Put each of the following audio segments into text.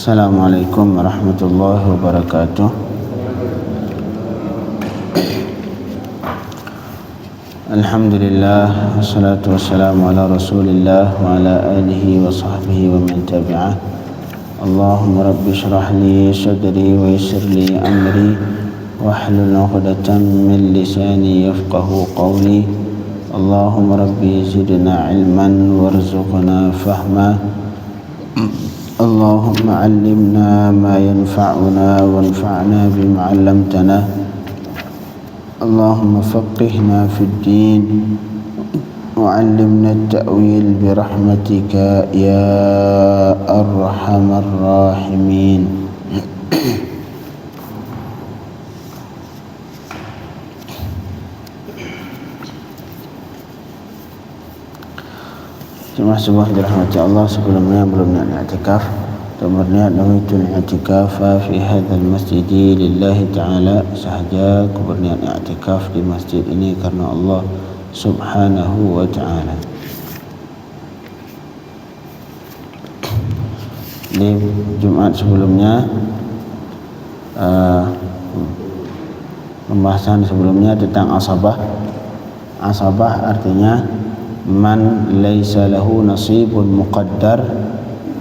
Assalamualaikum warahmatullahi wabarakatuh. Alhamdulillah, wassalatu wassalamu ala rasulillah wa ala alihi wa sahbihi wa man tabi'ah. Allahumma rabbi syrah li sadri wa yassir li amri wahlul 'uqdatam min lisani yafqahu qawli. Allahumma rabbi zidna ilman warzuqna fahma. Allahumma 'allimna ma yanfa'una wanfa'na bima 'allamtana. Allahumma faqihna fid din wa 'allimna at-ta'wil bi rahmatika ya arhamar rahimin. Jemaah sebuah dirahmati Allah, sebelumnya belum niat i'tikaf dan berniat nawaitul i'tikaf fi hadzal masjid lillahi ta'ala. Sahaja aku berniat i'tikaf di masjid ini karena Allah subhanahu wa ta'ala. Di Jumat sebelumnya pembahasan sebelumnya tentang asabah. Asabah artinya man laysa lahu nasibun muqaddar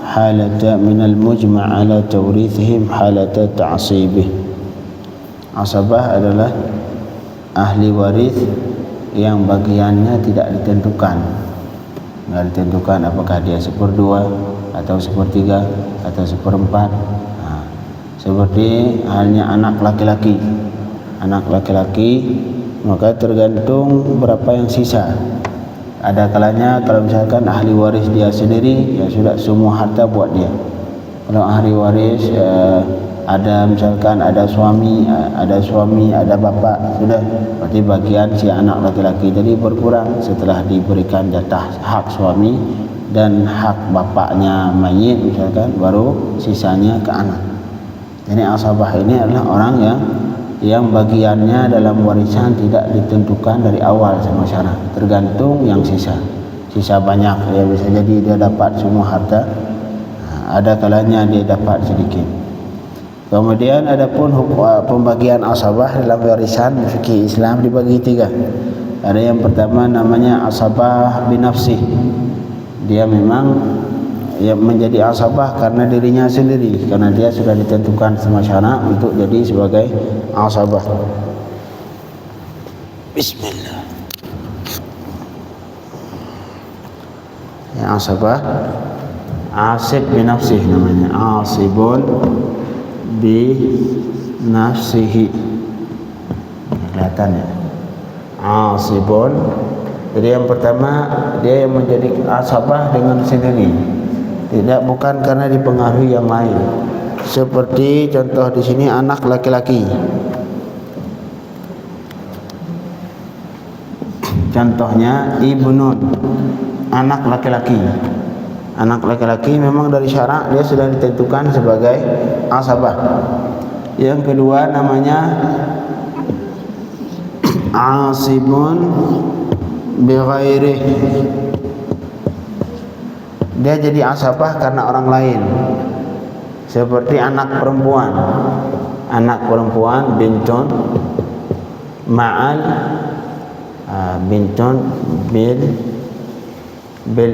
halata minal mujma' ala tawrithihim halata ta'asibih. Asabah adalah ahli waris yang bagiannya tidak ditentukan. Tidak ditentukan apakah dia 1/2 atau 1/3 atau 1/4. Seperti halnya anak laki-laki. Anak laki-laki maka tergantung berapa yang sisa. Ada kalanya kalau misalkan ahli waris dia sendiri, ya sudah semua harta buat dia. Kalau ahli waris ada misalkan ada suami, ada bapak, sudah berarti bagian si anak laki-laki jadi berkurang setelah diberikan jatah hak suami dan hak bapaknya mayit misalkan, baru sisanya ke anak. Jadi asabah ini adalah orang yang bagiannya dalam warisan tidak ditentukan dari awal sama syara, tergantung yang sisa banyak, ya bisa jadi dia dapat semua harta, ada kalanya dia dapat sedikit. Kemudian adapun pembagian asabah dalam warisan fikih Islam dibagi 3. Ada yang pertama namanya asabah binafsih, dia memang menjadi asabah karena dirinya sendiri, karena dia sudah ditentukan sama syara untuk jadi sebagai asabah. Bismillah. Ya, asabah asib binafsih namanya, asibun binafsihi, kelihatan ya, asibun. Jadi yang pertama dia yang menjadi asabah dengan sendiri, bukan karena dipengaruhi yang lain. Seperti contoh di sini anak laki-laki. Contohnya ibnun, anak laki-laki. Anak laki-laki memang dari syarak dia sudah ditentukan sebagai asabah. Yang kedua namanya asibun bighairih, dia jadi asabah karena orang lain. Seperti anak perempuan bintun ma'al bintun bil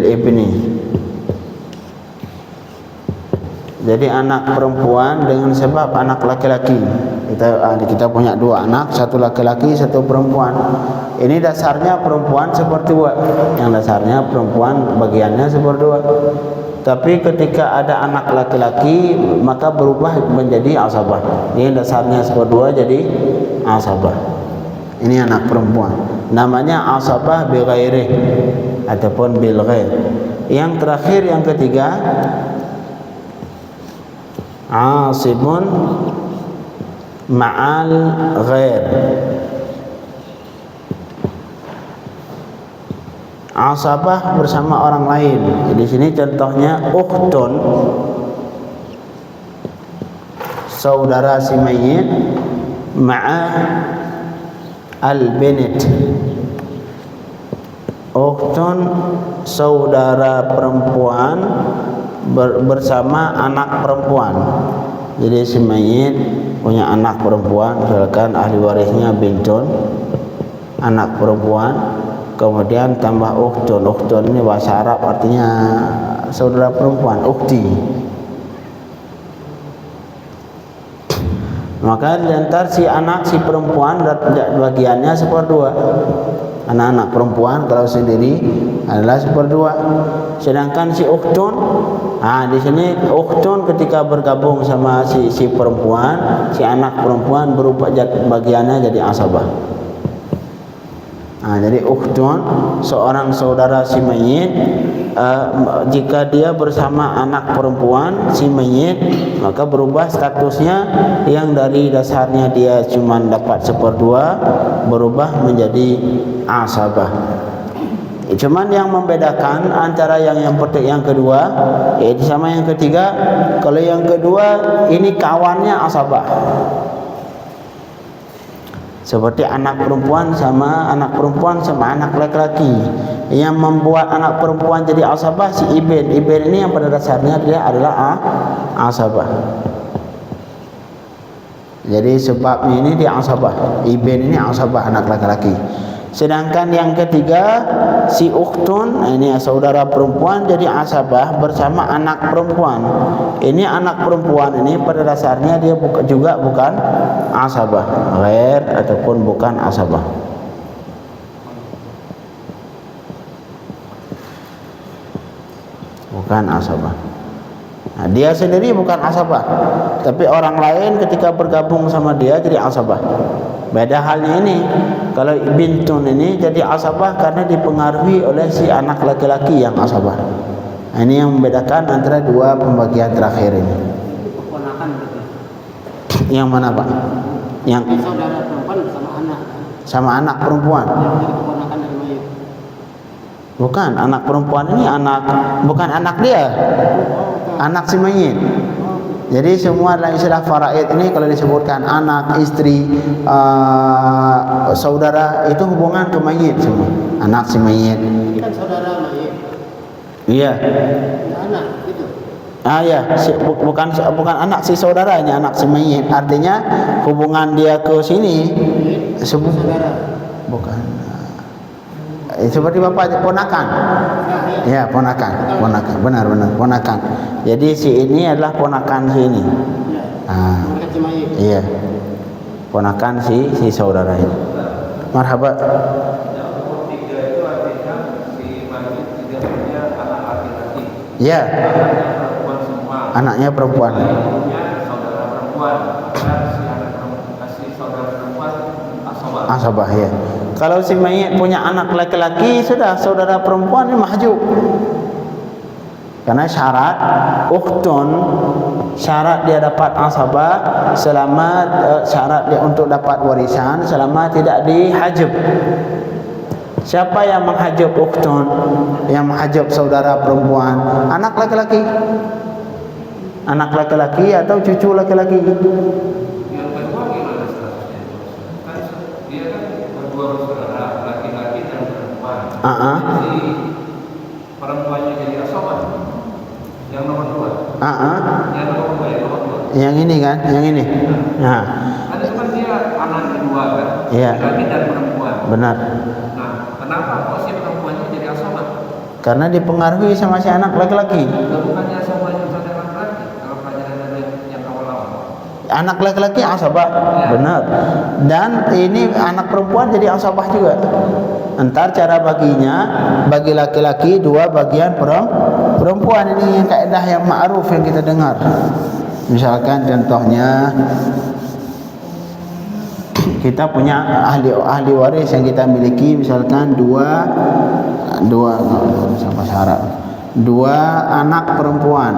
ibni. Jadi anak perempuan dengan sebab anak laki-laki. Kita punya 2 anak, 1 laki-laki 1 perempuan. Ini dasarnya perempuan 1/2. Yang dasarnya perempuan bagiannya 1/2. Tapi ketika ada anak laki-laki maka berubah menjadi asabah. Ini dasarnya 1/2 jadi asabah. Ini anak perempuan. Namanya asabah bi ghairih ataupun bil ghair. Yang terakhir yang ketiga asibun ma'al ghair. Asabah bersama orang lain. Di sini contohnya ukhtun, saudara si mayit, ma'a al-binit. Ukhtun saudara perempuan bersama anak perempuan. Jadi si mayit punya anak perempuan, misalkan ahli warisnya bintun, anak perempuan, kemudian tambah ukhtun. Ukhtun ini bahasa Arab artinya saudara perempuan, ukhti. Maka diantar si anak si perempuan bagiannya 1/2. Anak-anak perempuan kalau sendiri adalah 1/2. Sedangkan si ukhtun, di sini ukhtun ketika bergabung sama si perempuan, si anak perempuan berubah bagiannya jadi asabah. Jadi ukhtun seorang saudara si mayit, jika dia bersama anak perempuan si mayit, maka berubah statusnya yang dari dasarnya dia cuma dapat 1/2 berubah menjadi asabah. Cuman yang membedakan antara yang kedua yaitu sama yang ketiga. Kalau yang kedua ini kawannya asabah, seperti anak perempuan sama anak laki-laki. Yang membuat anak perempuan jadi asabah si ibn. Ibn ini yang pada dasarnya dia adalah asabah. Jadi sebabnya ini dia asabah. Ibn ini asabah, anak laki-laki. Sedangkan yang ketiga si ukhtun, ini saudara perempuan jadi asabah bersama anak perempuan. Ini anak perempuan ini pada dasarnya dia juga bukan asabah, ghair ataupun bukan asabah. Bukan asabah. Dia sendiri bukan asabah, tapi orang lain ketika bergabung sama dia jadi asabah. Beda halnya ini. Kalau bintun ini jadi asabah karena dipengaruhi oleh si anak laki-laki yang asabah. Ini yang membedakan antara dua pembagian terakhir ini. Keponakan berarti. Yang mana Pak? Yang saudara perempuan sama anak. Sama anak perempuan. Yang jadi keponakan dari mayit. Bukan, anak perempuan ini bukan anak dia. Anak si mayit. Jadi semua dalam istilah faraid ini kalau disebutkan anak, istri, saudara itu hubungan ke mayit semua. Anak si mayit. Ini kan saudara mayit. Iya. Anak itu. Ya, bukan anak si saudaranya, anak si mayit. Artinya hubungan dia ke sini Saudara. bukan. Seperti bapak ponakan. Ya, ponakan. Benar, ponakan. Jadi si ini adalah ponakan si ini. Iya. Ponakan si saudara ini. Marhaba. Ya. Anaknya perempuan. Asabah ya. Kalau si mayit punya anak laki-laki, sudah saudara perempuan ini mahjub. Karena syarat ukhtun, syarat dia dapat asabah selama syarat dia untuk dapat warisan selama tidak dihajab. Siapa yang menghajab ukhtun? Yang menghajab saudara perempuan? Anak laki-laki. Anak laki-laki atau cucu laki-laki? Perempuannya jadi asabah. Yang nomor 2. Yang nomor 2, yang nomor 2. Yang ini kan, yang ini. Nah. Ada kan dia anaknya 2 kan? Iya. Laki dan perempuan. Benar. Nah, kenapa kok si perempuannya jadi asabah? Karena dipengaruhi sama si anak laki-laki. Bukannya asabahnya misalnya laki-laki kalau pelajaran yang awal-awal. Anak laki-laki asabah, benar. Dan ini anak perempuan jadi asabah juga. Entar cara baginya, bagi laki-laki 2 bagian perempuan. Ini yang kaidah yang ma'ruf yang kita dengar. Misalkan contohnya kita punya ahli waris yang kita miliki, misalkan dua sama syarat 2 anak perempuan,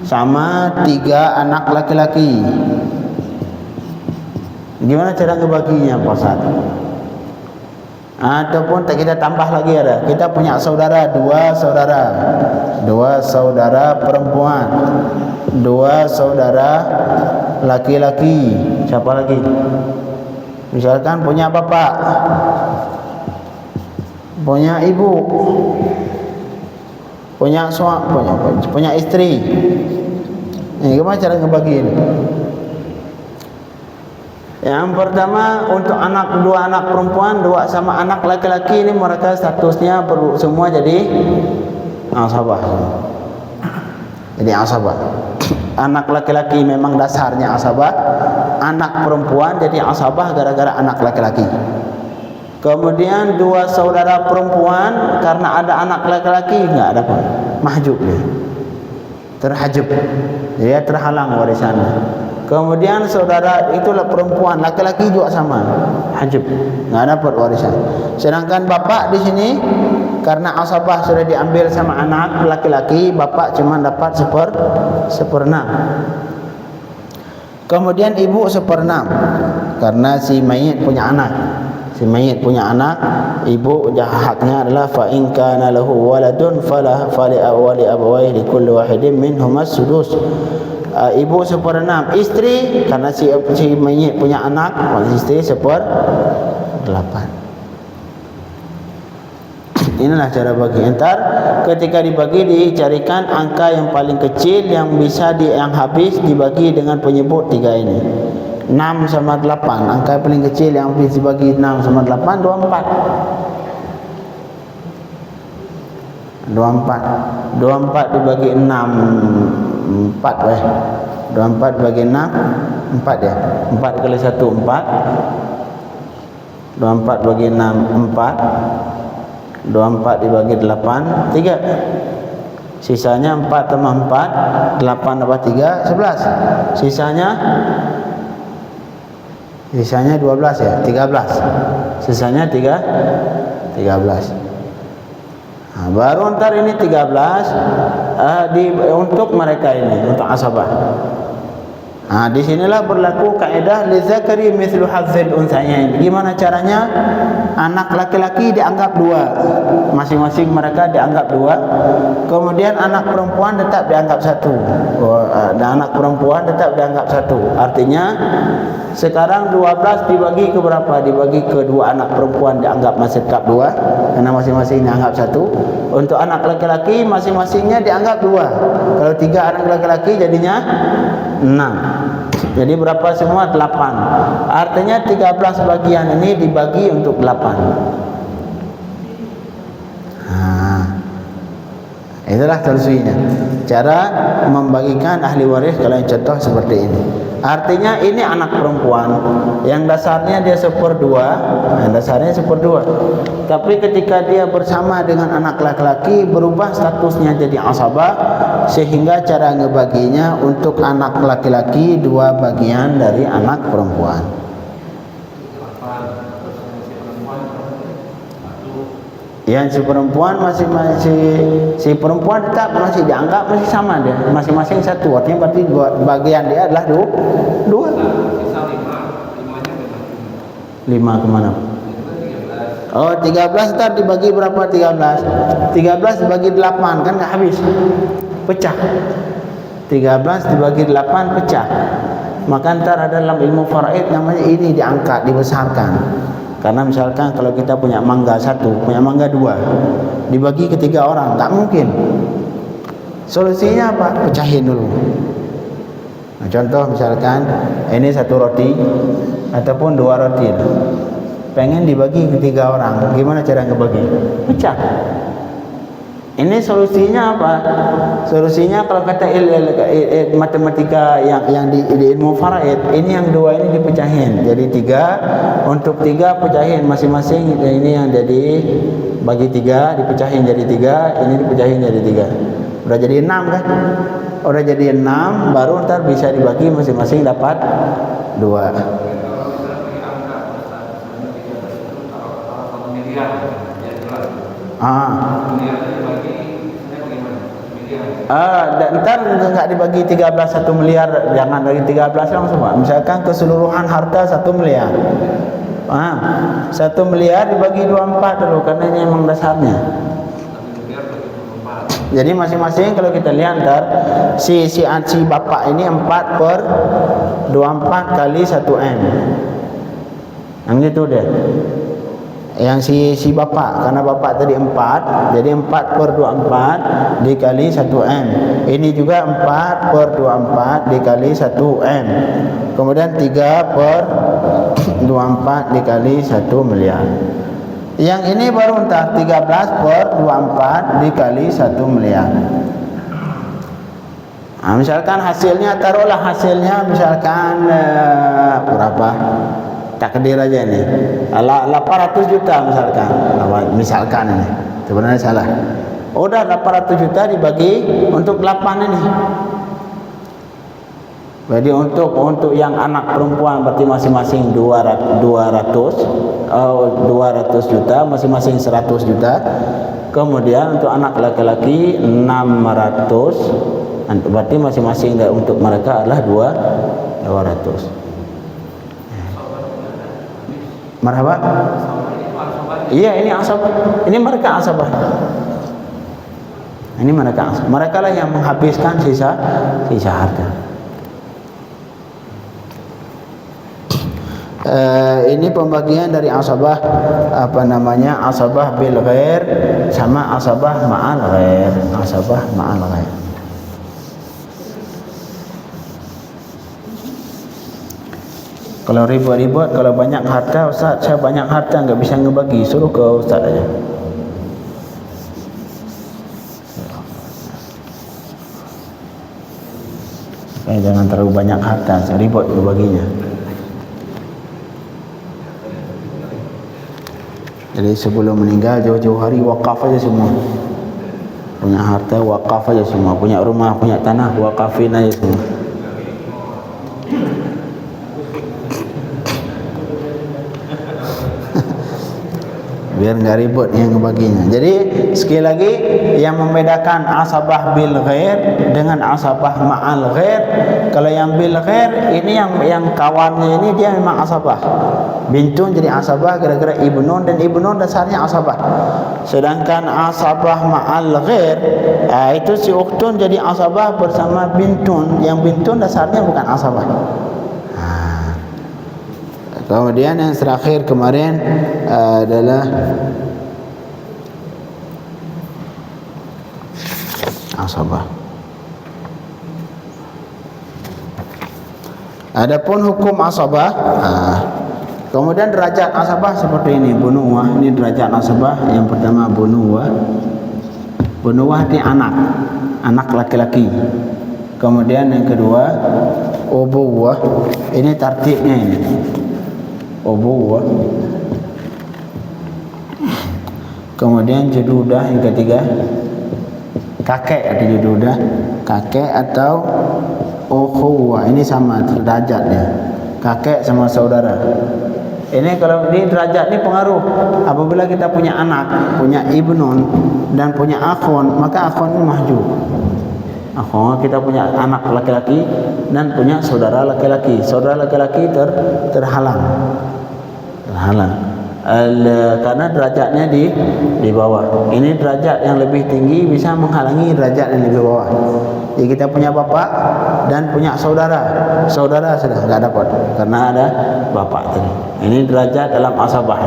sama 3 anak laki-laki. Gimana cara ngebaginya Pak Ustaz? Ataupun kita tambah lagi ada. Kita punya saudara 2 saudara perempuan, 2 saudara laki-laki. Siapa lagi? Misalkan punya bapak, punya ibu. punya suami, punya istri. Ini gimana cara ngebagiin? Yang pertama untuk dua anak perempuan, dua sama anak laki-laki, ini mereka statusnya semua jadi asabah. Jadi asabah. Anak laki-laki memang dasarnya asabah, anak perempuan jadi asabah gara-gara anak laki-laki. Kemudian dua saudara perempuan karena ada anak laki-laki nggak dapat, mahjub dia, terhajub, dia terhalang warisannya. Kemudian saudara itulah perempuan, laki-laki juga sama, hajub, nggak dapat warisan. Sedangkan bapak di sini karena asabah sudah diambil sama anak laki-laki, bapak cuma dapat seperenam. Kemudian ibu seperenam karena si mayit punya anak. Si mayit punya anak, ibu haknya adalah fa in kana lahu waladun fali abawayhi likulli wahidin minhum as-sudus. Ibu seperenam, istri karena si mayit punya anak, istri seperdelapan. Inilah cara bagi. Entar ketika dibagi dicarikan angka yang paling kecil yang bisa yang habis dibagi dengan penyebut 3 ini. 6 sama 8, angka paling kecil yang habis dibagi 6 sama 8 24 dibagi 6 4 weh. 24 bagi 6 4 ya. 4 kali 1 4. 24 bagi 6 4. 24 dibagi 8 3. Sisanya 4 tambah 4 8 tambah 3 11. Sisanya 12 ya, 13. Sisanya 13. Nah, baru ntar ini 13 untuk mereka ini, untuk asabah. Nah, di sinilah berlaku kaidah li zakari mithlu hadzil unthayain. Gimana caranya? Anak laki-laki dianggap 2. Masing-masing mereka dianggap 2. Kemudian anak perempuan tetap dianggap 1. Dan anak perempuan tetap dianggap 1. Artinya sekarang 12 dibagi ke berapa? Dibagi ke 2 anak perempuan dianggap masih tetap 2 karena masing-masing dianggap 1. Untuk anak laki-laki masing-masingnya dianggap 2. Kalau 3 anak laki-laki jadinya 6. Jadi berapa semua? 8. Artinya 13 bagian ini dibagi untuk 8. Itulah solusinya. Cara membagikan ahli waris kalau yang contoh seperti ini. Artinya ini anak perempuan yang dasarnya dia 1/2, dasarnya 1/2. Tapi ketika dia bersama dengan anak laki-laki berubah statusnya jadi asabah, sehingga cara ngebaginya untuk anak laki-laki 2 bagian dari anak perempuan. Yang si perempuan si perempuan tetap masih dianggap masih sama dia, masing-masing 1. Artinya berarti bagian dia adalah 2. 5 kemana? Oh 13 ntar dibagi berapa? 13 dibagi 8 kan nggak habis, pecah. 13 dibagi 8 pecah. Maka ntar ada dalam ilmu faraid namanya ini diangkat, dibesarkan. Karena misalkan kalau kita punya mangga 1, punya mangga 2, dibagi ke 3 orang, tak mungkin. Solusinya apa? Pecahin dulu. Nah, contoh misalkan ini 1 roti ataupun 2 roti, pengen dibagi ke 3 orang, gimana cara ngebagi? Pecah. Ini solusinya apa? Solusinya kalau kata matematika yang di ilmu faraid, ini yang 2 ini dipecahin jadi 3. Untuk 3 pecahin masing-masing, ini yang jadi bagi 3 dipecahin jadi 3, ini dipecahin jadi 3. Udah jadi 6 kan? Udah jadi 6, baru ntar bisa dibagi masing-masing dapat 2. Ntar nggak dibagi 13 1 miliar, jangan bagi 13 langsung Pak. Misalkan keseluruhan harta 1 miliar. 1 miliar dibagi 24 dulu karena ini memang dasarnya. Jadi masing-masing kalau kita lihat ntar si bapak ini 4/24 kali 1M. Yang gitu deh. Yang si bapak, karena bapak tadi 4, jadi 4/24 dikali 1M. Ini juga 4/24 dikali 1M. Kemudian 3/24 dikali 1 miliar. Yang ini baru entah 13/24 dikali 1 miliar. Nah, misalkan hasilnya, taruhlah hasilnya misalkan berapa? Takdir aja ini 800 juta misalkan ini, sebenarnya salah. Udah 800 juta dibagi untuk 8 ini. Jadi untuk yang anak perempuan berarti masing-masing 200 juta, masing-masing 100 juta. Kemudian untuk anak laki-laki 600, berarti masing-masing untuk mereka adalah 200. Marhaba? Iya, ini asabah. Ini mereka asabah. Ini mereka asabah. Mereka lah yang menghabiskan sisa harta. Ini pembagian dari asabah, asabah bil ghair sama asabah ma'al ghair. Asabah ma'al ghair. Kalau ribut-ribut, kalau banyak harta, Ustaz, saya banyak harta enggak bisa ngebagi, suruh ke Ustaz aja. Jangan terlalu banyak harta, saya ribut ngebaginya. Jadi sebelum meninggal jauh-jauh hari wakaf aja semua. Punya harta wakaf aja semua, punya rumah, punya tanah wakafin aja semua. Biar nggak ribut yang ngebaginya. Jadi sekali lagi, yang membedakan asabah bil ghair dengan asabah ma'al ghair, kalau yang bil ghair ini yang kawannya ini dia memang asabah. Bintun jadi asabah gara-gara ibnun, dan ibnun dasarnya asabah. Sedangkan asabah ma'al ghair itu si ukhtun jadi asabah bersama bintun, yang bintun dasarnya bukan asabah. Kemudian yang terakhir kemarin adalah asabah. Adapun hukum asabah, kemudian derajat asabah seperti ini. Bunuwah, ini derajat asabah. Yang pertama bunuwah. Bunuwah ini anak laki-laki. Kemudian yang kedua ubuwah. Ini tartibnya ini. Ubuwah. Kemudian jududah yang ketiga, kakek atau jududah, kakek atau ukhuwah. Ini sama derajatnya, kakek sama saudara. Ini kalau di derajat ini pengaruh. Apabila kita punya anak, punya ibnun dan punya akhun, maka akhun ini mahjub. Akhun, kita punya anak laki-laki dan punya saudara laki-laki. Saudara laki-laki terhalang. Karena derajatnya di bawah. Ini derajat yang lebih tinggi bisa menghalangi derajat yang lebih bawah. Jadi kita punya bapak dan punya saudara. Saudara sudah enggak dapat karena ada bapak tadi. Ini derajat dalam asabah.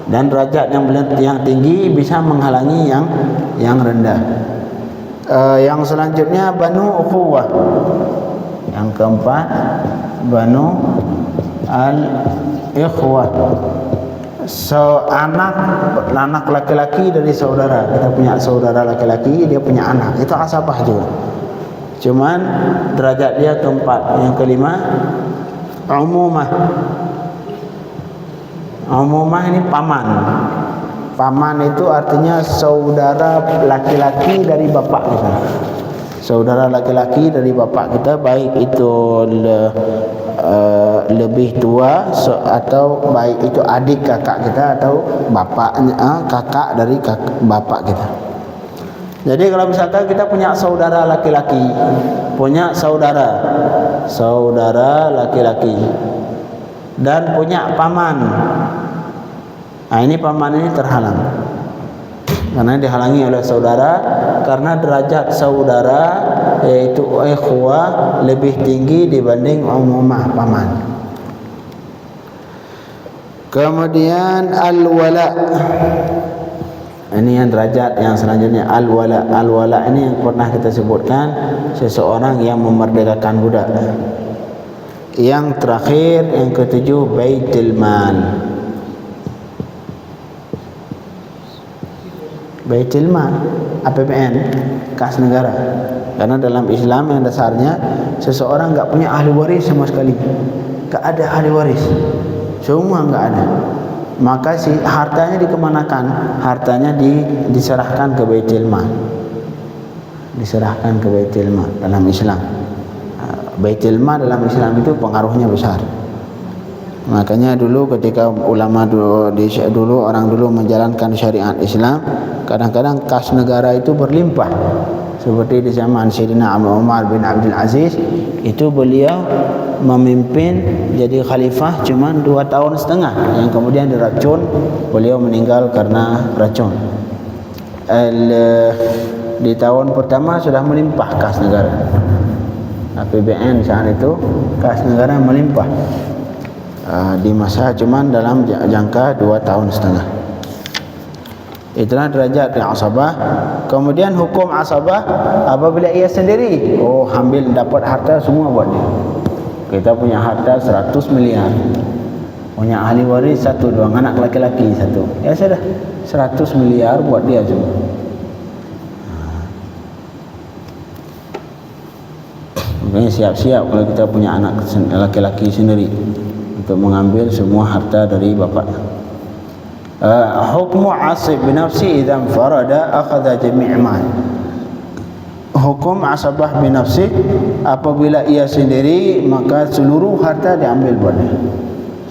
Dan derajat yang tinggi bisa menghalangi yang rendah. Yang selanjutnya banu ukhuwah. Yang keempat banu al-ikhwah. Anak laki-laki dari saudara. Kita punya saudara laki-laki, dia punya anak. Itu asabah juga. Cuman derajat dia keempat. Yang kelima umumah. Umumah ini paman. Paman itu artinya saudara laki-laki dari bapak kita. Saudara laki-laki dari bapak kita, baik itu lebih tua atau baik itu adik kakak kita atau bapaknya kakak dari bapak kita. Jadi kalau misalkan kita punya saudara laki-laki, punya saudara laki-laki dan punya paman. Nah, ini paman ini terhalang. Karena dihalangi oleh saudara, karena derajat saudara yaitu ikhwah lebih tinggi dibanding umumah paman. Kemudian al-wala. Ini yang derajat yang selanjutnya, al-wala. Al-wala ini yang pernah kita sebutkan, seseorang yang memerdekakan budak. Yang terakhir, yang ketujuh, baitul mal. Baitul mal, APBN, kas negara. Karena dalam Islam yang dasarnya seseorang enggak punya ahli waris sama sekali. Enggak ada ahli waris. Semua enggak ada. Maka si hartanya dikemanakan? Hartanya diserahkan ke Baitul Mal. Diserahkan ke Baitul Mal dalam Islam. Baitul Mal dalam Islam itu pengaruhnya besar. Makanya dulu ketika ulama dulu orang dulu menjalankan syariat Islam, kadang-kadang kas negara itu berlimpah. Seperti di zaman Sayyidina Umar bin Abdul Aziz, itu beliau memimpin jadi khalifah cuma 2 tahun setengah, yang kemudian diracun, beliau meninggal karena racun. Di tahun pertama sudah melimpah kas negara. APBN saat itu kas negara melimpah. Di masa cuma dalam jangka 2 tahun setengah. Itulah derajat yang asabah. Kemudian hukum asabah apabila ia sendiri, ambil dapat harta semua buat dia. Kita punya harta 100 miliar, punya ahli waris 1, 2 anak laki-laki 1, ya sudah 100 miliar buat dia semua. Makanya siap-siap kalau kita punya anak laki-laki sendiri untuk mengambil semua harta dari bapak. Hukmu asib binafsi idza farada akhadha jami' mal. Hukum asabah binafsi, apabila ia sendiri maka seluruh harta diambil buat dia.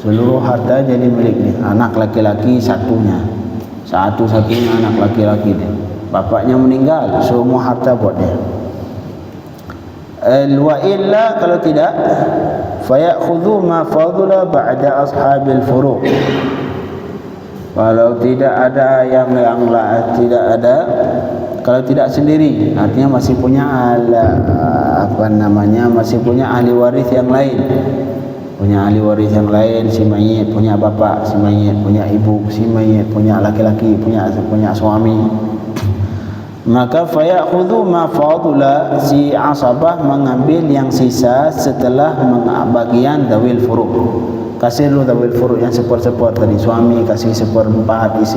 Seluruh harta jadi milik dia. Anak laki-laki satunya, satu-satunya anak laki-laki dia. Bapaknya meninggal, semua harta buat dia. Wa illa, kalau tidak, fayakhudhu ma fadula ba'da ashabil furu'. Kalau tidak ada yang tidak ada, kalau tidak sendiri, artinya masih punya masih punya ahli waris yang lain. Punya ahli waris yang lain, si mayit punya bapak, si mayit punya ibu, si mayit punya laki-laki, punya suami. Maka fayakhudhu ma fadula, si asabah mengambil yang sisa setelah bagian dawil furu'. Kasih dulu dawil furu' yang seper-seper tadi, suami kasih 1/4,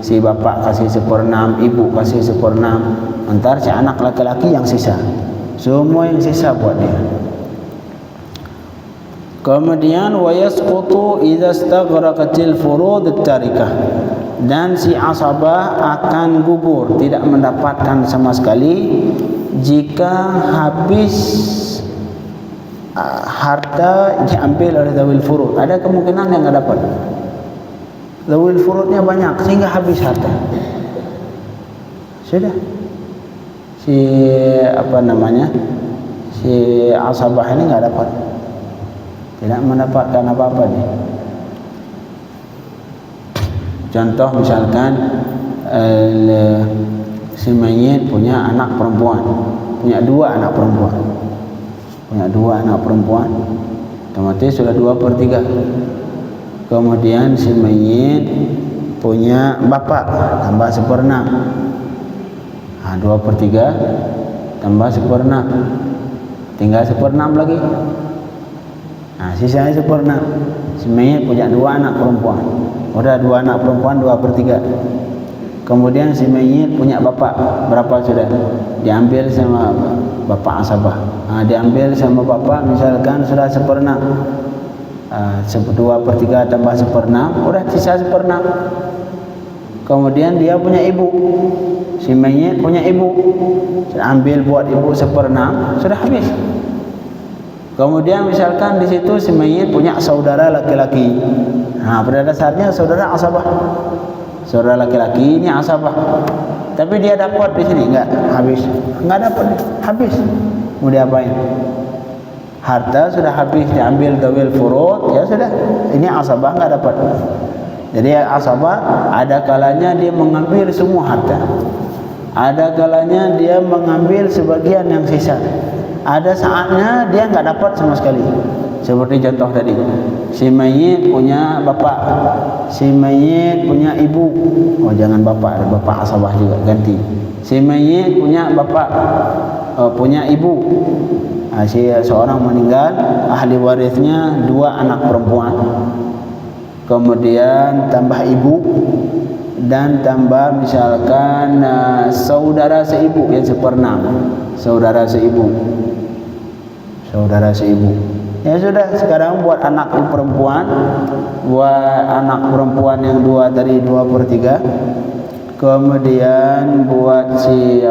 si bapak kasih 1/6, ibu kasih 1/6, antar si anak laki-laki yang sisa. Semua yang sisa buat dia. Kemudian wa yasqutu idza istaghraqatil furud at-tarikah. Dan si asabah akan gugur, tidak mendapatkan sama sekali jika habis harta diambil oleh zawil furud. Ada kemungkinan yang enggak dapat. Zawil furudnya banyak sehingga habis harta. Sudah. Si asabah ini enggak dapat. Tidak mendapatkan apa-apa dia. Contoh misalkan si mayit punya anak perempuan, punya 2 anak perempuan. Punya 2 anak perempuan, otomatis sudah 2/3. Kemudian si mayit punya bapak, tambah 1/6. 2/3 tambah 1/6, tinggal 1/6 lagi. Sisanya 1/6. Si mayit punya 2 anak perempuan, udah 2 anak perempuan 2/3. Kemudian si mayit punya bapak, berapa sudah? Diambil sama bapak asabah. Diambil sama bapak misalkan sudah 1/6. 2/3 tambah 1/6, udah sisa 1/6. Kemudian dia punya ibu, si mayit punya ibu, ambil buat ibu 1/6, sudah habis. Kemudian misalkan di situ si mayit punya saudara laki-laki. Pada dasarnya saudara asabah. Saudara laki-laki ini asabah. Tapi dia dapat di sini enggak? Habis. Enggak dapat, habis. Mau diapain? Harta sudah habis diambil dawil furud, ya sudah. Ini asabah enggak dapat. Jadi asabah ada kalanya dia mengambil semua harta. Ada kalanya dia mengambil sebagian yang sisa. Ada saatnya dia enggak dapat sama sekali. Seperti contoh tadi. Si mayit punya bapak, si mayit punya ibu. Oh jangan bapak, ada bapak asabah juga, ganti. Si mayit punya bapak, punya ibu. Si seorang meninggal, ahli warisnya 2 anak perempuan, kemudian tambah ibu, dan tambah misalkan saudara seibu yang 1/6, saudara seibu. Ya sudah, sekarang buat anak perempuan, buat anak perempuan yang 2 tadi 2/3, kemudian buat si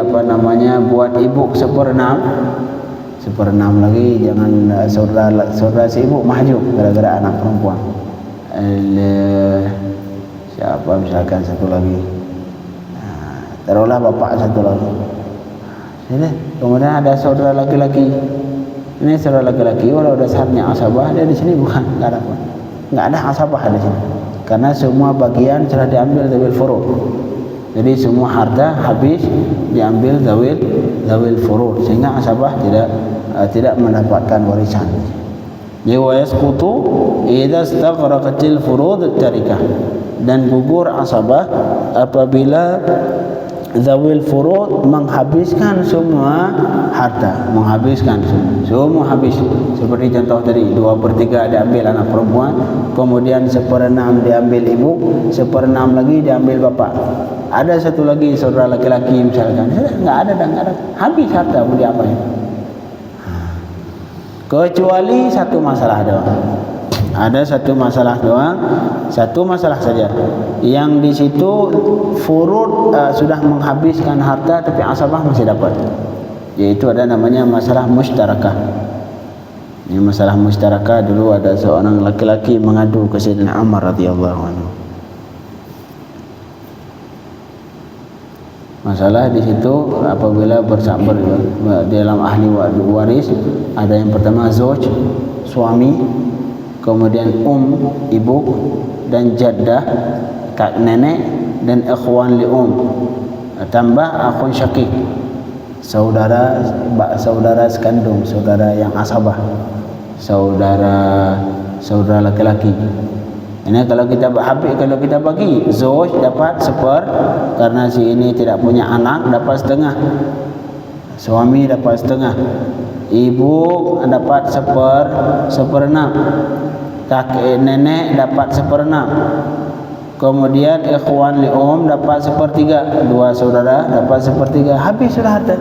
buat ibu 1/6 lagi, jangan saudara si ibu mahjub gara-gara anak perempuan. Siapa misalkan satu lagi, taruhlah bapak satu lagi. Jadi kemudian ada saudara laki-laki. Ini saudara laki-laki walau dasarnya asabah, dia di sini bukan, enggak ada asabah di sini. Karena semua bagian sudah diambil zawil furud. Jadi semua harta habis diambil zawil furud, sehingga asabah tidak mendapatkan warisan. Jadi wa yasqutu idza istaghraqatil furud tarikah, dan gugur asabah apabila zawil furud menghabiskan semua harta, menghabiskan semua habis. Seperti contoh tadi 2/3 diambil anak perempuan, kemudian 1/6 diambil ibu, 1/6 lagi diambil bapak. Ada satu lagi saudara laki-laki misalkan, enggak ada, habis harta mau diapain. Kecuali satu masalah doang. Ada satu masalah doang, satu masalah saja. Yang di situ furud sudah menghabiskan harta tapi asabah masih dapat. Yaitu ada namanya masalah mustarakah. Ini masalah mustarakah, dulu ada seorang laki-laki mengadu ke Sayyidina Umar radhiyallahu anhu. Masalah di situ apabila bersama dalam ahli waris, ada yang pertama zauj, suami, kemudian ibu, dan jaddah, kak nenek, dan ikhwan li tambah akhun syakik, saudara sekandung, saudara yang asabah, saudara laki-laki. Ini kalau kita bagi zauj dapat 1/4, karena si ini tidak punya anak dapat 1/2, suami dapat 1/2, ibu dapat 1/6, kakek nenek dapat 1/6, kemudian ikhwan li dapat 1/3, 2 saudara dapat 1/3, habis sudah harta,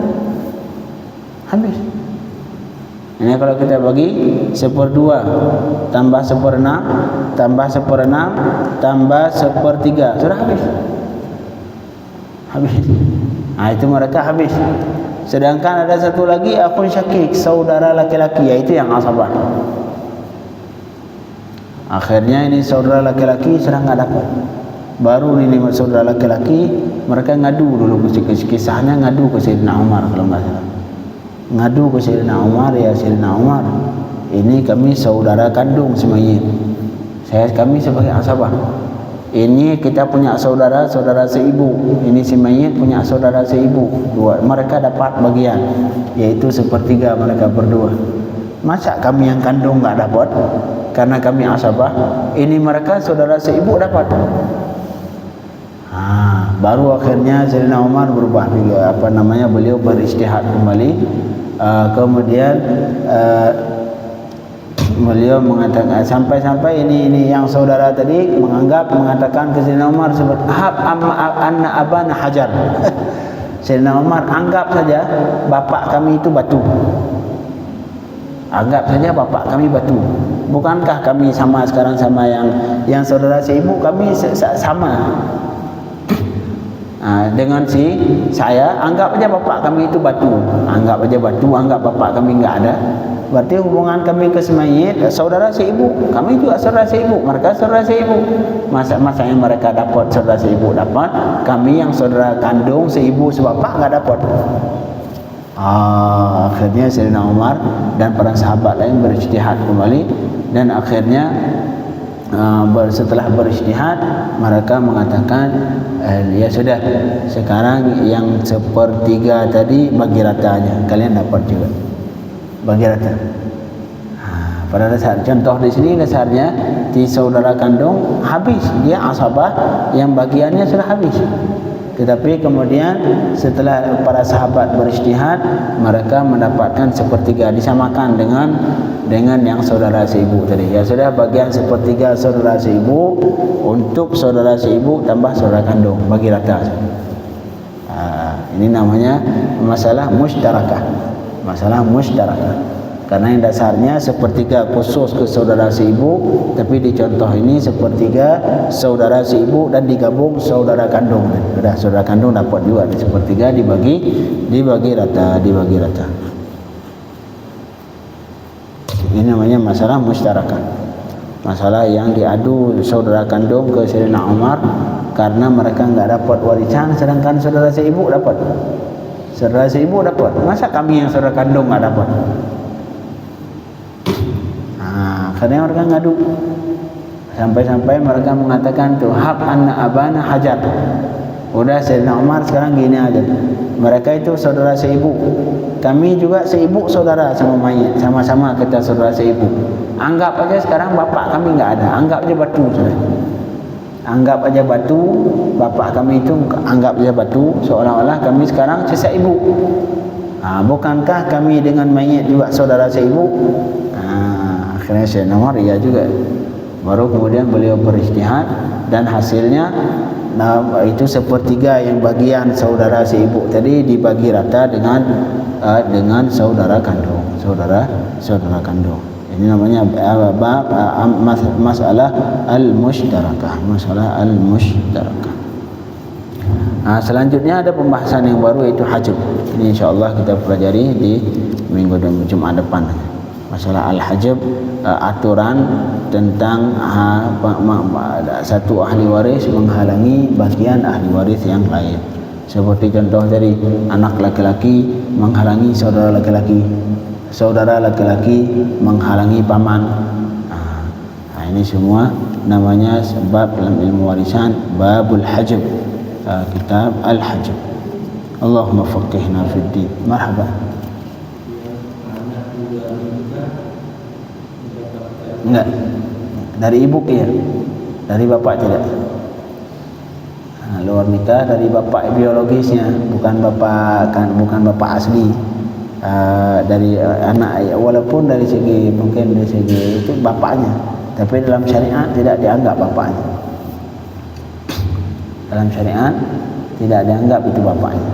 habis. Ini kalau kita bagi 1/2 tambah 1/6 tambah 1/6 tambah 1/3, sudah habis. Nah itu mereka habis. Sedangkan ada satu lagi akhun syakik, saudara laki-laki, yaitu yang asabah. Akhirnya ini saudara laki-laki sedang nggak dapat. Baru ini saudara laki-laki, mereka ngadu dulu, kisahnya ngadu ke Sayyidina Umar kalau nggak salah. Ngadu ke Sayyidina Umar, ya Sayyidina Umar, ini kami saudara kandung si mayit, kami sebagai asabah. Ini kita punya saudara seibu, ini si mayit punya saudara seibu, 2, mereka dapat bagian, yaitu 1/3 mereka berdua. Masa kami yang kandung nggak dapat karena kami asabah? Ini mereka saudara seibu dapat. Baru akhirnya Sayyidina Umar berubah juga, beliau beristihad kembali. Kemudian beliau mengatakan, sampai ini yang saudara tadi mengatakan ke Sayyidina Umar seperti anna abana hajar. Sayyidina Umar, anggap saja bapak kami itu batu. Anggap saja bapak kami batu. Bukankah kami sama sekarang sama yang saudara seibu, kami sama. Dengan saya, anggap aja bapak kami itu batu, anggap bapak kami enggak ada. Berarti hubungan kami ke mayit saudara seibu, kami juga saudara seibu, mereka saudara seibu. Masanya mereka dapat saudara seibu dapat, kami yang saudara kandung seibu sebapak enggak dapat. Akhirnya Sayyidina Umar dan para sahabat lain berijtihad kembali, dan akhirnya setelah berijtihad mereka mengatakan, ya sudah, sekarang yang 1/3 tadi bagi rata aja, kalian dapat juga bagi rata. pada dasar contoh di sini dasarnya di saudara kandung habis, dia asabah yang bagiannya sudah habis. Tetapi kemudian setelah para sahabat berijtihad, mereka mendapatkan sepertiga, disamakan dengan yang saudara seibu tadi. Ya sudah, bagian sepertiga saudara seibu untuk saudara seibu tambah saudara kandung, bagi rata. Ini namanya masalah musytarakah. Masalah musytarakah. Karena yang dasarnya sepertiga khusus ke saudara seibu, tapi di contoh ini sepertiga saudara seibu dan digabung saudara kandung. Sudah, saudara kandung dapat juga di sepertiga, dibagi rata. Ini namanya masalah musytarakah. Masalah yang diadu saudara kandung ke Sayyidina Umar karena mereka enggak dapat warisan, sedangkan saudara seibu dapat. Saudara seibu dapat. Masa kami yang saudara kandung enggak dapat? Akhirnya mereka ngadu, sampai-sampai mereka mengatakan tuh hak anna abana hajar. Udah Sayyidina Umar sekarang gini aja, mereka itu saudara seibu, kami juga seibu saudara sama mayit, sama-sama kita saudara seibu. Anggap aja sekarang bapak kami nggak ada, anggap aja batu saudara. Anggap aja batu, bapak kami itu anggap aja batu, seolah-olah kami sekarang seseibu. Bukankah kami dengan mayit juga saudara seibu? Akhirnya Sayyidina Umar iya juga. Baru kemudian beliau berijtihad dan hasilnya itu sepertiga yang bagian saudara seibu tadi dibagi rata dengan saudara kandung, saudara kandung. Ini namanya masalah al-musytarakah, masalah al-musytarakah. Selanjutnya ada pembahasan yang baru, yaitu hajab. Ini insyaallah kita pelajari di minggu dan Jumat depan. Masalah al-hajab, aturan tentang satu ahli waris menghalangi bagian ahli waris yang lain. Seperti contoh dari anak laki-laki menghalangi saudara laki-laki, saudara laki-laki menghalangi paman. Ini semua namanya sebab dalam ilmu warisan babul hajab, kitab al-hajab. Allahumma faqihna fid din. Marhaban. Enggak, dari ibu ya, dari bapak tidak. Luar nikah dari bapak biologisnya, bukan bapak asli. Dari anak, walaupun dari segi mungkin dari segi itu bapaknya, tapi dalam syariat tidak dianggap bapaknya. Dalam syariat tidak dianggap itu bapaknya,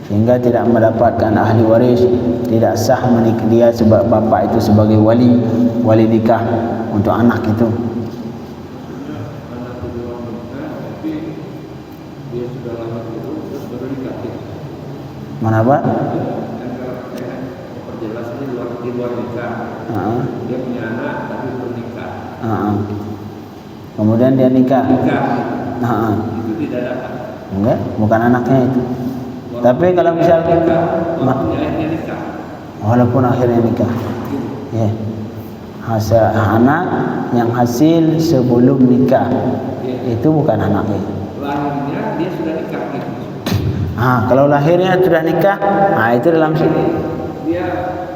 sehingga tidak mendapatkan ahli waris, tidak sah menikah dia sebab bapak itu sebagai wali nikah untuk anak itu. Mana Pak? Perjelas di luar nikah. Dia punya anak tapi belum nikah. Kemudian dia nikah. Itu tidak dapat. Enggak, bukan anaknya itu. Tapi kalau misalnya walaupun akhirnya nikah, ya, anak yang hasil sebelum nikah itu bukan anaknya. Lahirnya dia sudah nikah gitu. Kalau lahirnya sudah nikah, itu dalam sini.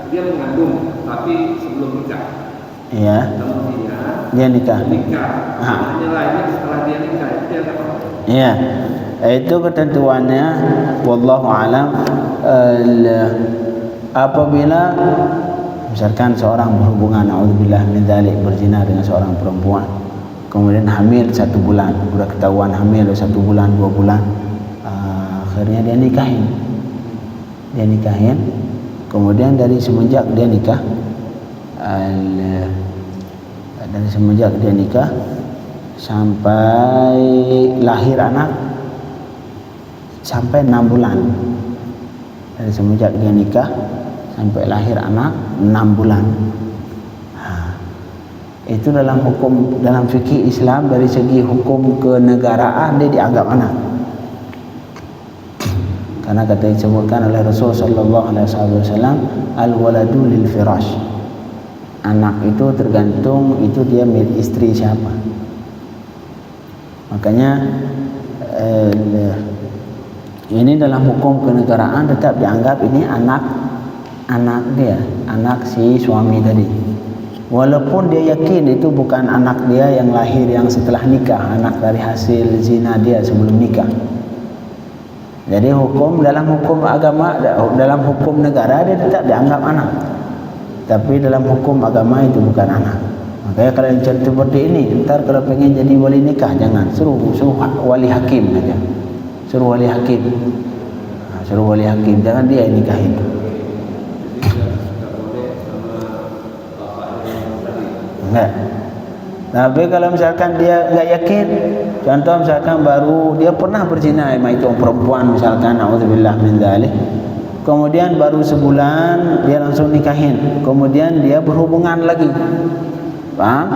Dia mengandung tapi sebelum nikah. Iya. Dia nikah. Hanya lahirnya setelah dia nikah itu dia dapat. Iya. Itu ketentuannya wallahu alam. Apabila misalkan seorang berhubungan, naudzubillah min dzalik, berzina dengan seorang perempuan, kemudian hamil 1 bulan, sudah ketahuan hamil 1 bulan 2 bulan, akhirnya dia nikahin, kemudian dari semenjak dia nikah, sampai lahir anak sampai 6 bulan. Dari semenjak dia nikah sampai lahir anak 6 bulan. Itu dalam hukum, dalam fikih Islam, dari segi hukum kenegaraan dia dianggap anak. Karena kata disebutkan oleh Rasul sallallahu alaihi wasallam, al-waladu lil firash. Anak itu tergantung itu dia milik istri siapa. Makanya ini dalam hukum kenegaraan tetap dianggap ini anak dia, anak si suami tadi. walaupun dia yakin itu bukan anak dia yang lahir yang setelah nikah, anak dari hasil zina dia sebelum nikah. Jadi dalam hukum agama, dalam hukum negara dia tetap dianggap anak, tapi dalam hukum agama itu bukan anak. Makanya kalau yang seperti ini, ntar kalau pengen jadi wali nikah jangan suruh wali hakim aja, suruh wali hakim, jangan dia yang nikahin. Enggak. Tapi kalau misalkan dia enggak yakin, contoh misalkan baru dia pernah berzina sama itu perempuan misalkan, auzubillah min dzalik. Kemudian baru sebulan dia langsung nikahin, kemudian dia berhubungan lagi. Paham?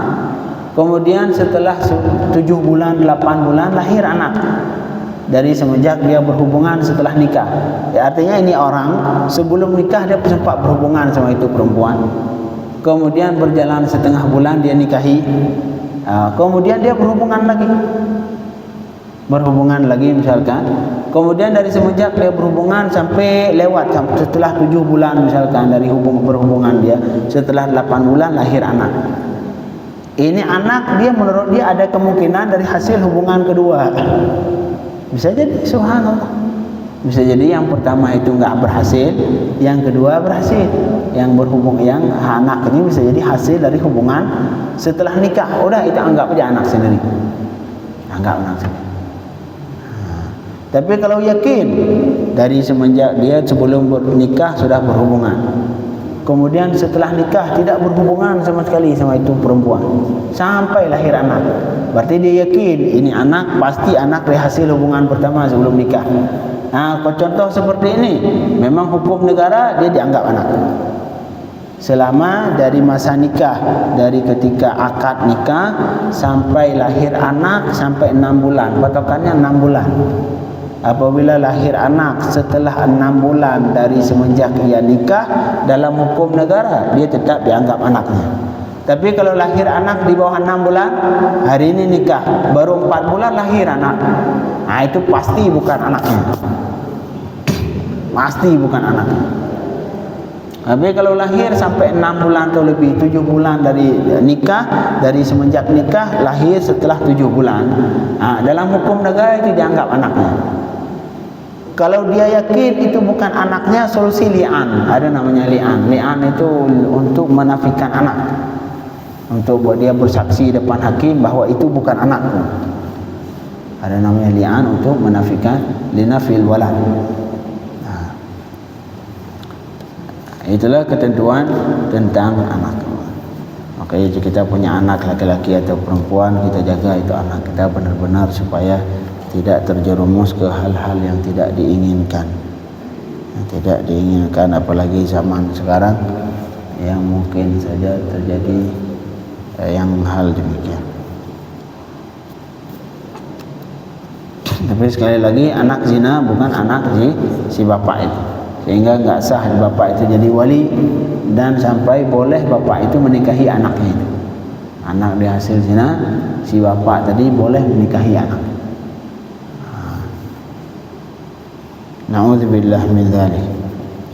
Kemudian setelah 7 bulan, 8 bulan lahir anak. Dari semenjak dia berhubungan setelah nikah. Ya, artinya ini orang sebelum nikah dia sempat berhubungan sama itu perempuan. Kemudian berjalan setengah bulan dia nikahi, kemudian dia berhubungan lagi misalkan. Kemudian dari semenjak dia berhubungan sampai lewat setelah 7 bulan misalkan dari berhubungan dia, setelah 8 bulan lahir anak. Ini anak dia menurut dia ada kemungkinan dari hasil hubungan kedua. Bisa jadi, subhanallah. Bisa jadi yang pertama itu enggak berhasil, yang kedua berhasil. Yang anak ini bisa jadi hasil dari hubungan setelah nikah. Udah itu anggap aja anak sendiri. Anggap anak sendiri. Tapi kalau yakin dari semenjak dia sebelum bernikah sudah berhubungan, kemudian setelah nikah tidak berhubungan sama sekali sama itu perempuan sampai lahir anak, berarti dia yakin ini anak pasti anak dari hasil hubungan pertama sebelum nikah. Nah, contoh seperti ini memang hukum negara dia dianggap anak selama dari masa nikah, dari ketika akad nikah sampai lahir anak sampai 6 bulan, patokannya 6 bulan. Apabila lahir anak setelah 6 bulan dari semenjak ia nikah, dalam hukum negara dia tetap dianggap anaknya. Tapi kalau lahir anak di bawah 6 bulan, hari ini nikah, baru 4 bulan lahir anak, nah itu pasti bukan anaknya. Pasti bukan anaknya. Tapi kalau lahir sampai 6 bulan atau lebih, 7 bulan dari nikah, dari semenjak nikah lahir setelah 7 bulan, nah, dalam hukum negara itu dianggap anaknya. Kalau dia yakin itu bukan anaknya, solusi li'an. Ada namanya li'an. Li'an itu untuk menafikan anak, untuk buat dia bersaksi depan hakim bahwa itu bukan anakku. Ada namanya li'an untuk menafikan linafil walad. Nah, itulah ketentuan tentang anak. Makanya jika kita punya anak laki-laki atau perempuan, kita jaga itu anak kita benar-benar supaya tidak terjerumus ke hal-hal yang tidak diinginkan. Tidak diinginkan, apalagi zaman sekarang yang mungkin saja terjadi yang hal demikian. Tapi sekali lagi, anak zina bukan anak si bapak itu, sehingga enggak sah bapak itu jadi wali dan sampai boleh bapak itu menikahi anaknya itu. Anak di hasil zina, si bapak tadi boleh menikahi anak. Na'udzubillah min dzalik.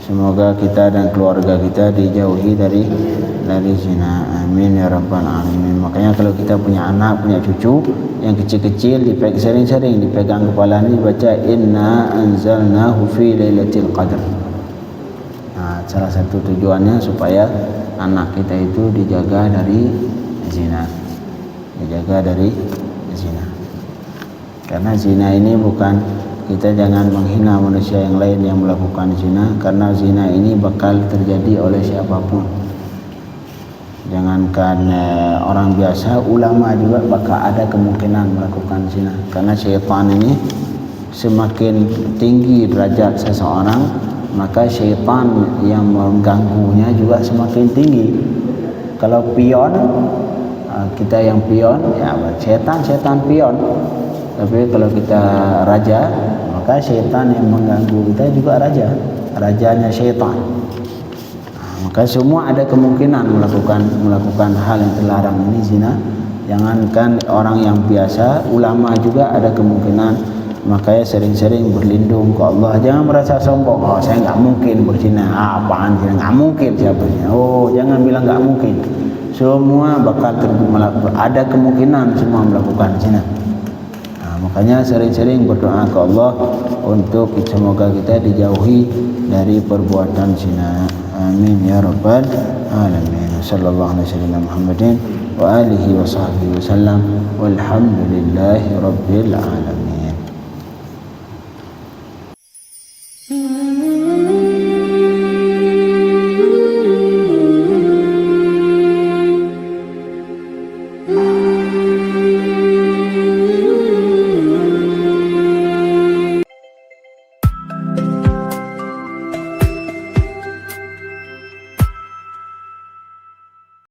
Semoga kita dan keluarga kita dijauhi dari zina. Amin ya rabbal alamin. Makanya kalau kita punya anak, punya cucu yang kecil-kecil, sering-sering dipegang kepala ini, baca inna anzalnahu fi lailatul qadr. Nah, salah satu tujuannya supaya anak kita itu dijaga dari zina. Dijaga dari zina. Karena zina ini bukan, kita jangan menghina manusia yang lain yang melakukan zina, karena zina ini bakal terjadi oleh siapapun. Jangankan orang biasa, ulama juga bakal ada kemungkinan melakukan zina. Karena syaitan ini semakin tinggi derajat seseorang, maka syaitan yang mengganggunya juga semakin tinggi. Kalau pion, kita yang pion, ya setan pion. Tapi kalau kita raja, maka syaitan yang mengganggu kita juga raja, rajanya syaitan. Maka semua ada kemungkinan melakukan hal yang terlarang ini, zina. Jangankan orang yang biasa, ulama juga ada kemungkinan. Makanya sering-sering berlindung ke Allah. Jangan merasa sombong, oh saya nggak mungkin berzina, apaan zina, nggak mungkin siapa zina. Oh jangan bilang nggak mungkin. semua bakal ada kemungkinan semua melakukan zina. Makanya sering-sering berdoa ke Allah untuk semoga kita dijauhi dari perbuatan zina. Amin ya rabbal alamin. Sallallahu alaihi wasallam Muhammadin wa alihi wa sahbihi wasallam. Walhamdulillahi rabbil alamin.